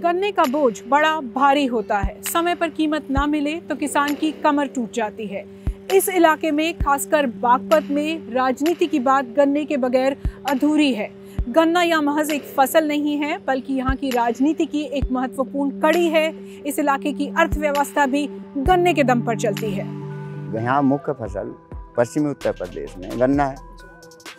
गन्ने का बोझ बड़ा भारी होता है। समय पर कीमत ना मिले तो किसान की कमर टूट जाती है। इस इलाके में खासकर बागपत में राजनीति की बात गन्ने के बगैर अधूरी है। गन्ना यहाँ महज एक फसल नहीं है बल्कि यहाँ की राजनीति की एक महत्वपूर्ण कड़ी है। इस इलाके की अर्थव्यवस्था भी गन्ने के दम पर चलती है। यहाँ मुख्य फसल पश्चिमी उत्तर प्रदेश में गन्ना है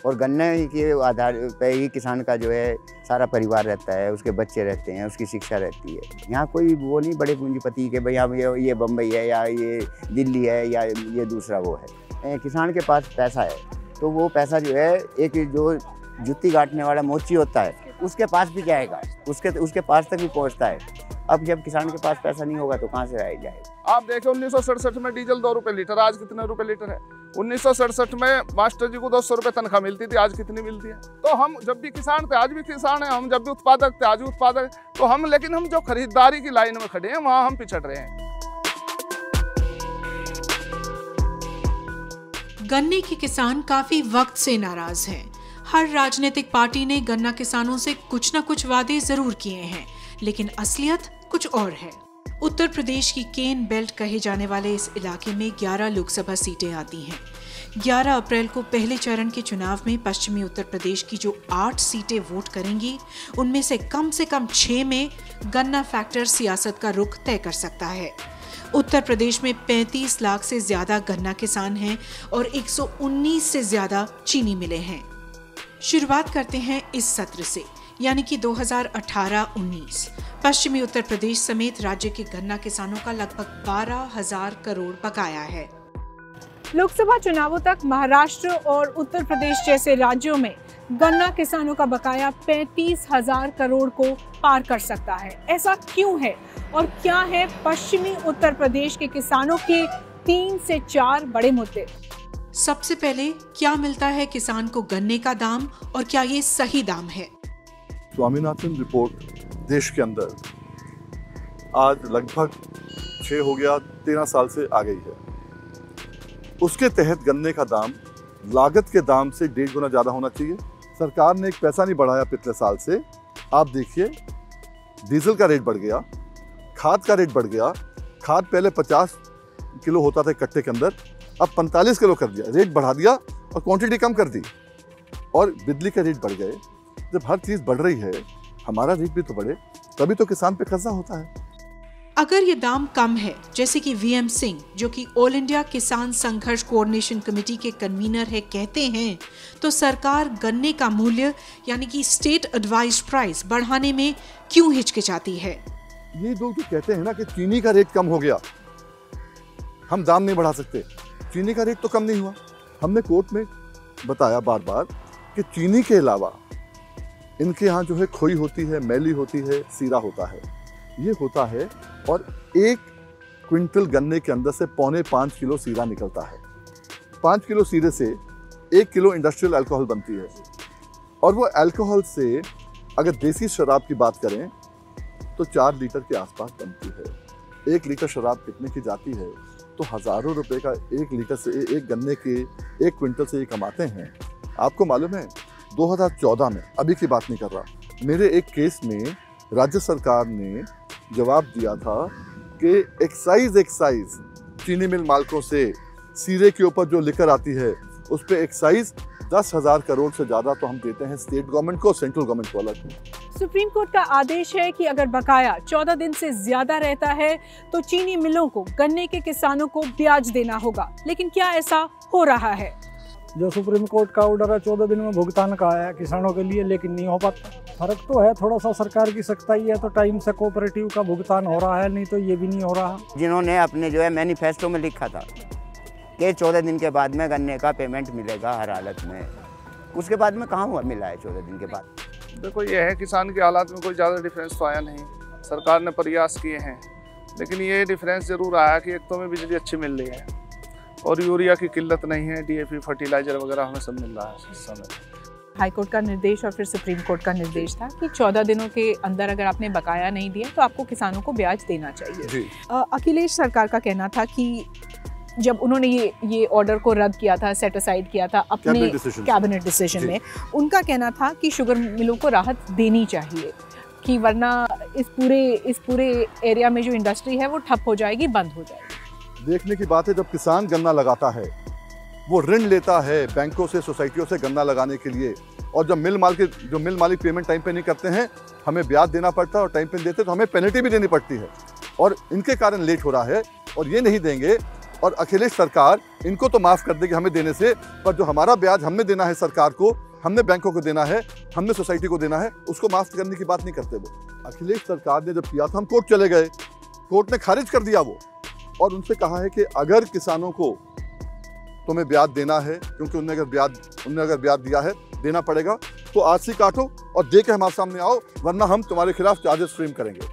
और गन्ने के आधार पर ही किसान का जो है सारा परिवार रहता है, उसके बच्चे रहते हैं, उसकी शिक्षा रहती है। यहाँ कोई वो नहीं बड़े पूंजीपति के भाई यहाँ ये बम्बई है या ये दिल्ली है या ये दूसरा वो है। किसान के पास पैसा है तो वो पैसा जो है एक जो जुत्ती काटने वाला मोची होता है उसके पास भी जाएगा, उसके पास तक भी पहुँचता है। अब जब किसान के पास पैसा नहीं होगा तो कहाँ से आया जाएगा। आप देखो 1967 में डीजल 2 रुपए लीटर, आज कितने रुपए लीटर है। 1967 में मास्टर जी को 200 रुपए तनख्वाह मिलती थी, आज कितनी मिलती है। तो हम जब भी किसान थे आज भी किसान है, हम जब भी उत्पादक थे आज भी उत्पादक। तो लेकिन हम जो खरीदारी की लाइन में खड़े हैं वहाँ हम पिछड़ रहे हैं। गन्ने के किसान काफी वक्त से नाराज हैं। हर राजनीतिक पार्टी ने गन्ना किसानों से कुछ न कुछ वादे जरूर किए हैं, लेकिन असलियत कुछ और है। उत्तर प्रदेश की केन बेल्ट कहे जाने वाले इस इलाके में 11 लोकसभा सीटें आती हैं। 11 अप्रैल को पहले चरण के चुनाव में पश्चिमी उत्तर प्रदेश की जो 8 सीटें वोट करेंगी, उनमें से कम 6 में गन्ना फैक्टर सियासत का रुख तय कर सकता है। उत्तर प्रदेश में 35 लाख से ज्यादा गन्ना किसान हैं और 119 से ज्यादा चीनी मिले हैं। शुरुआत करते हैं इस सत्र से, यानी कि 2018-19। पश्चिमी उत्तर प्रदेश समेत राज्य के गन्ना किसानों का लगभग 12,000 करोड़ बकाया है। लोकसभा चुनावों तक महाराष्ट्र और उत्तर प्रदेश जैसे राज्यों में गन्ना किसानों का बकाया 35,000 करोड़ को पार कर सकता है। ऐसा क्यों है और क्या है पश्चिमी उत्तर प्रदेश के किसानों के 3 से 4 बड़े मुद्दे? सबसे पहले, क्या मिलता है किसान को गन्ने का दाम और क्या ये सही दाम है? स्वामीनाथन रिपोर्ट देश के अंदर आज लगभग 6 हो गया 13 साल से आ गई है। उसके तहत गन्ने का दाम लागत के दाम से 1.5 गुना ज्यादा होना चाहिए। सरकार ने एक पैसा नहीं बढ़ाया पिछले साल से। आप देखिए डीजल का रेट बढ़ गया, खाद का रेट बढ़ गया। खाद पहले 50 किलो होता था कट्टे के अंदर, अब 45 किलो कर दिया, रेट बढ़ा दिया और क्वांटिटी कम कर दी। और बिजली के रेट बढ़ गए। जब हर चीज बढ़ रही है हमारा रेट भी तो बढ़े, तभी तो किसान पे कर्जा होता है। अगर ये दाम कम है, जैसे कि वीएम सिंह जो कि ऑल इंडिया किसान संघर्ष कोऑर्डिनेशन कमेटी के कन्वीनर है कहते हैं, तो सरकार गन्ने का मूल्य यानी कि स्टेट एडवाइज्ड प्राइस बढ़ाने में क्यों हिचकिचाती है? ये लोग जो कहते हैं ना कि चीनी का रेट कम हो गया, हम दाम नहीं बढ़ा सकते। चीनी का रेट तो कम नहीं हुआ। हमने कोर्ट में बताया बार बार कि चीनी के अलावा इनके यहाँ जो है खोई होती है, मैली होती है, सीरा होता है, ये होता है। और 1 क्विंटल गन्ने के अंदर से 4.25 किलो सीरा निकलता है। 5 किलो सीरे से 1 किलो इंडस्ट्रियल अल्कोहल बनती है। और वो अल्कोहल से अगर देसी शराब की बात करें तो 4 लीटर के आसपास बनती है। 1 लीटर शराब कितने की जाती है तो हज़ारों रुपए का 1 लीटर से, एक गन्ने के 1 क्विंटल से ये कमाते हैं। आपको मालूम है 2014 में, अभी की बात नहीं कर रहा, मेरे एक केस में राज्य सरकार ने जवाब दिया था कि एक्साइज चीनी मिल मालिकों से सीरे के ऊपर जो लिकर आती है उस पर एक्साइज 10,000 करोड़ से ज्यादा तो हम देते हैं स्टेट गवर्नमेंट को, सेंट्रल गवर्नमेंट को अलग। सुप्रीम कोर्ट का आदेश है कि अगर बकाया 14 दिन से ज्यादा रहता है तो चीनी मिलों को गन्ने के किसानों को ब्याज देना होगा, लेकिन क्या ऐसा हो रहा है? जो सुप्रीम कोर्ट का ऑर्डर है 14 दिन में भुगतान का है किसानों के लिए, लेकिन नहीं हो पाता। फर्क तो है, थोड़ा सा सरकार की सख्ताई है तो टाइम से कोऑपरेटिव का भुगतान हो रहा है, नहीं तो ये भी नहीं हो रहा। जिन्होंने अपने जो है मैनिफेस्टो में लिखा था कि 14 दिन के बाद में गन्ने का पेमेंट मिलेगा हर हालत में, उसके बाद में कहाँ हुआ मिला है 14 दिन के बाद? देखो ये है, किसान के हालात में कोई ज़्यादा डिफरेंस तो आया नहीं। सरकार ने प्रयास किए हैं, लेकिन ये डिफरेंस जरूर आया कि एक तो में बिजली अच्छी मिल रही है और यूरिया की किल्लत नहीं है, डीएपी फर्टिलाइजर वगैरह हमें सब मिल रहा है इस समय। हाईकोर्ट का निर्देश और फिर सुप्रीम कोर्ट का निर्देश था कि 14 दिनों के अंदर अगर आपने बकाया नहीं दिया तो आपको किसानों को ब्याज देना चाहिए। अखिलेश सरकार का कहना था कि जब उन्होंने ये ऑर्डर को रद्द किया था, सेट असाइड किया था अपने कैबिनेट डिसीजन में, उनका कहना था कि शुगर मिलों को राहत देनी चाहिए कि वरना इस पूरे एरिया में जो इंडस्ट्री है वो ठप हो जाएगी, बंद हो जाएगी। देखने की बात है, जब किसान गन्ना लगाता है वो ऋण लेता है बैंकों से, सोसाइटियों से गन्ना लगाने के लिए, और जब मिल मालिक पेमेंट टाइम पे नहीं करते हैं, हमें ब्याज देना पड़ता है, और टाइम पे देते तो हमें पेनल्टी भी देनी पड़ती है, और इनके कारण लेट हो रहा है। और ये नहीं देंगे, और अखिलेश सरकार इनको तो माफ़ कर देगी हमें देने से, पर जो हमारा ब्याज हमने देना है सरकार को, हमने बैंकों को देना है, हमने सोसाइटी को देना है, उसको माफ़ करने की बात नहीं करते वो। अखिलेश सरकार ने जब किया था, हम कोर्ट चले गए, कोर्ट ने खारिज कर दिया वो, और उनसे कहा है कि अगर किसानों को तुम्हें ब्याज देना है, क्योंकि उन्होंने अगर ब्याज दिया है, देना पड़ेगा, तो आरसी काटो और दे के हमारे सामने आओ, वरना हम तुम्हारे खिलाफ चार्जेस फ्रेम करेंगे।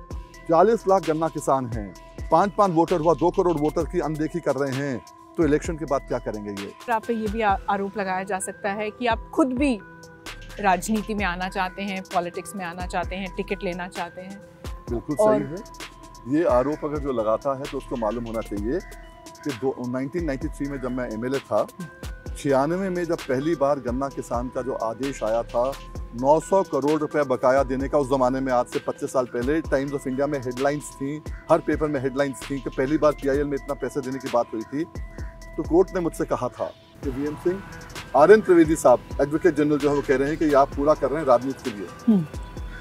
40 लाख गन्ना किसान हैं, 5 वोटर हुआ, 2 करोड़ वोटर की अनदेखी कर रहे हैं, तो इलेक्शन के बाद क्या करेंगे ये? आप पे ये भी आरोप लगाया जा सकता है कि आप खुद भी राजनीति में आना चाहते हैं, पॉलिटिक्स में आना चाहते हैं, टिकट लेना चाहते हैं। बिल्कुल सही है। ये आरोप अगर जो लगाता है तो उसको मालूम होना चाहिए कि 1993 में जब मैं एमएलए था, 96 में जब पहली बार गन्ना किसान का जो आदेश आया था 900 करोड़ रुपए बकाया देने का, उस ज़माने में आज से 25 साल पहले टाइम्स ऑफ इंडिया में हेडलाइंस थी, हर पेपर में हेडलाइंस थी कि पहली बार पीआईएल में इतना पैसे देने की बात हुई थी। तो कोर्ट ने मुझसे कहा था कि वीएम सिंह, आरएन त्रिवेदी साहब एडवोकेट जनरल जो है वो कह रहे हैं कि ये आप पूरा कर रहे हैं राजनीति के लिए,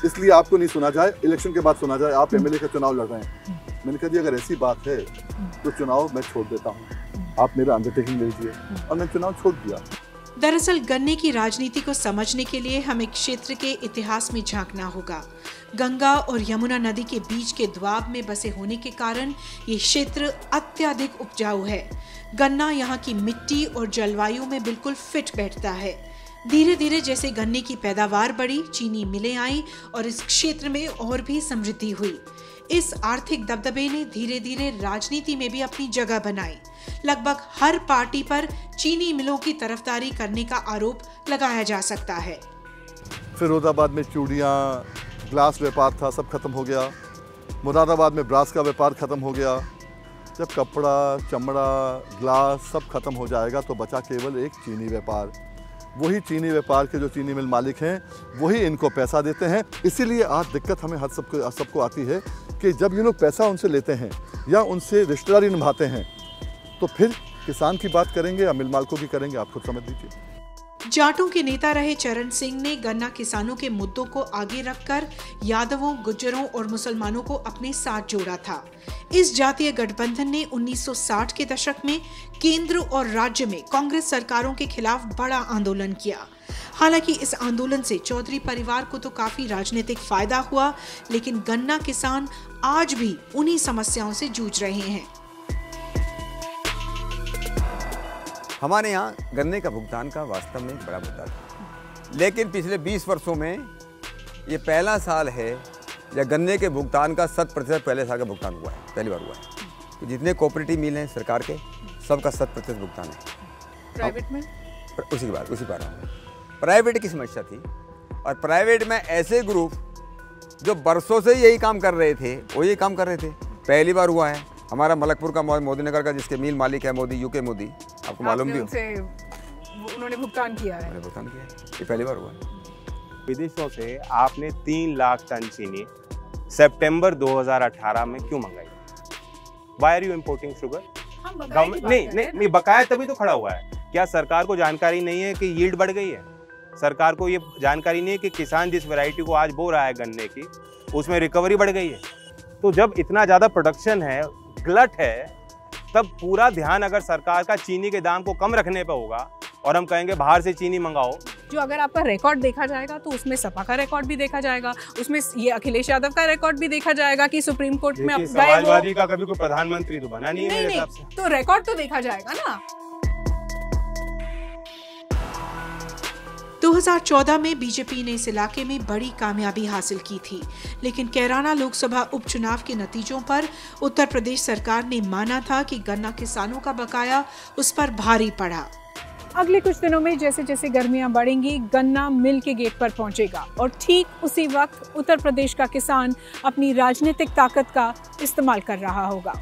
इसलिए आपको नहीं सुना जाए, इलेक्शन के बाद सुना जाए, आप एमएलए का चुनाव लड़ रहे हैं। मैंने कहा जी अगर ऐसी बात है तो चुनाव मैं छोड़ देता हूँ, आप मेरा अंडरटेकिंग ले लीजिए, और मैं चुनाव छोड़ दिया। दरअसल गन्ने की राजनीति को समझने के लिए हमें क्षेत्र के इतिहास में झांकना होगा। गंगा और यमुना नदी के बीच के द्वाब में बसे होने के कारण ये क्षेत्र अत्यधिक उपजाऊ है। गन्ना यहाँ की मिट्टी और जलवायु में बिल्कुल फिट बैठता है। धीरे धीरे जैसे गन्ने की पैदावार बढ़ी, चीनी मिलें आई और इस क्षेत्र में और भी समृद्धि हुई। इस आर्थिक दबदबे ने धीरे धीरे राजनीति में भी अपनी जगह बनाई। लगभग हर पार्टी पर चीनी मिलों की तरफदारी करने का आरोप लगाया जा सकता है। फिरोजाबाद में चूड़ियाँ, ग्लास व्यापार था, सब खत्म हो गया। मुरादाबाद में ब्रास का व्यापार खत्म हो गया। जब कपड़ा, चमड़ा, ग्लास सब खत्म हो जाएगा तो बचा केवल एक चीनी व्यापार। वही चीनी व्यापार के जो चीनी मिल मालिक हैं वही इनको पैसा देते हैं। इसीलिए आज दिक्कत हमें हर सबको आती है कि जब ये लोग पैसा उनसे लेते हैं या उनसे रिश्तेदारी निभाते हैं तो फिर किसान की बात करेंगे या मिल मालिकों की करेंगे, आप खुद समझ लीजिए। जाटों के नेता रहे चरण सिंह ने गन्ना किसानों के मुद्दों को आगे रखकर यादवों, गुज्जरों और मुसलमानों को अपने साथ जोड़ा था। इस जातीय गठबंधन ने 1960 के दशक में केंद्र और राज्य में कांग्रेस सरकारों के खिलाफ बड़ा आंदोलन किया। हालांकि इस आंदोलन से चौधरी परिवार को तो काफी राजनीतिक फायदा हुआ, लेकिन गन्ना किसान आज भी उन्हीं समस्याओं से जूझ रहे हैं। हमारे यहाँ गन्ने का भुगतान का वास्तव में एक बड़ा मुद्दा था, लेकिन पिछले 20 वर्षों में ये पहला साल है या गन्ने के भुगतान का 100% पहले साल का भुगतान हुआ है, पहली बार हुआ है। तो जितने कोऑपरेटिव मिल हैं सरकार के, सबका 100% भुगतान है। प्राइवेट में उसी बार प्राइवेट की समस्या थी, और प्राइवेट में ऐसे ग्रुप जो बरसों से यही काम कर रहे थे, वो यही काम कर रहे थे, पहली बार हुआ है। हमारा मलकपुर का मोदी नगर का जिसके मिल मालिक है मोदी, यूके मोदी, आपको मालूम भी हो, उन्होंने भुगतान किया है। ये पहली बार हुआ है। विदेशों से आपने 3 लाख टन चीनी सितंबर 2018 में क्यों मंगाई? Why are you importing sugar? नहीं, बकाया तभी तो खड़ा हुआ है। क्या सरकार को जानकारी नहीं है कि यील्ड बढ़ गई है? सरकार को ये जानकारी नहीं है कि किसान जिस वैरायटी को आज बो रहा है गन्ने की, उसमें रिकवरी बढ़ गई है? तो जब इतना ज़्यादा प्रोडक्शन है, गलत है, तब पूरा ध्यान अगर सरकार का चीनी के दाम को कम रखने पे होगा और हम कहेंगे बाहर से चीनी मंगाओ। जो अगर आपका रिकॉर्ड देखा जाएगा तो उसमें सपा का रिकॉर्ड भी देखा जाएगा, उसमें ये अखिलेश यादव का रिकॉर्ड भी देखा जाएगा कि सुप्रीम कोर्ट में समाजवादी का कभी कोई प्रधानमंत्री तो बना नहीं है मेरे हिसाब से। तो रिकॉर्ड तो देखा जाएगा ना। 2014 में बीजेपी ने इस इलाके में बड़ी कामयाबी हासिल की थी, लेकिन कैराना लोकसभा उपचुनाव के नतीजों पर उत्तर प्रदेश सरकार ने माना था कि गन्ना किसानों का बकाया उस पर भारी पड़ा। अगले कुछ दिनों में जैसे जैसे गर्मियां बढ़ेंगी, गन्ना मिल के गेट पर पहुंचेगा और ठीक उसी वक्त उत्तर प्रदेश का किसान अपनी राजनीतिक ताकत का इस्तेमाल कर रहा होगा।